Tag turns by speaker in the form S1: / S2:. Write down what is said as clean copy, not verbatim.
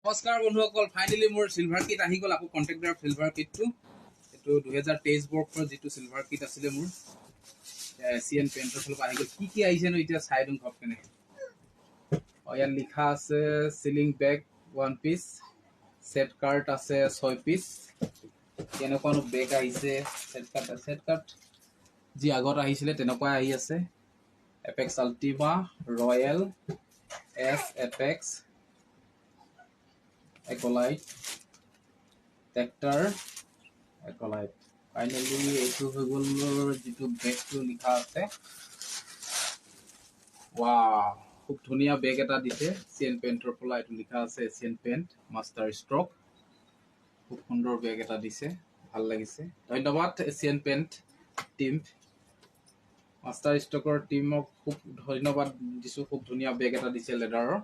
S1: নমস্কাৰ বন্ধুসকল, ফাইনেলি মোৰ সিলভাৰ কিট আহি গ'ল। আকৌ কণ্টেক্টাৰ সিলভাৰ কিটটো এইটো 2023 বৰ্ষৰ যিটো সিলভাৰ কিট আছিলে মোৰ এছিয়ান পেইণ্টৰ ফালৰ পৰা আহি গ'ল। কি আহিছেনো এতিয়া চাই দিওঁ ঘপ কেনে। ইয়াত লিখা আছে চিলিং বেগ 1 পিচ, সেট কাৰ্ড আছে 6 পিচ। কেনেকুৱানো বেগ আহিছে, সেট কাৰ্ড যি আগত আহিছিলে তেনেকুৱাই আহি আছে। Apex Ultima, Royale, Ace Apex, একলাইট, টেক্টাৰ, একলাইট। ফাইনেলি এইটো হৈ গ'ল মোৰ যিটো বেগটো লিখা আছে। ৱাও, খুব ধুনীয়া বেগ এটা দিছে এছিয়ান পেইণ্টৰ পৰা। এইটো লিখা আছে এছিয়ান পেইণ্ট মাষ্টাৰ ষ্ট্ৰক। খুব সুন্দৰ বেগ এটা দিছে, ভাল লাগিছে। ধন্যবাদ এছিয়ান পেইণ্ট টিম, মাষ্টাৰ ষ্ট্ৰকৰ টিমক খুব ধন্যবাদ দিছোঁ। খুব ধুনীয়া বেগ এটা দিছে লেডাৰৰ।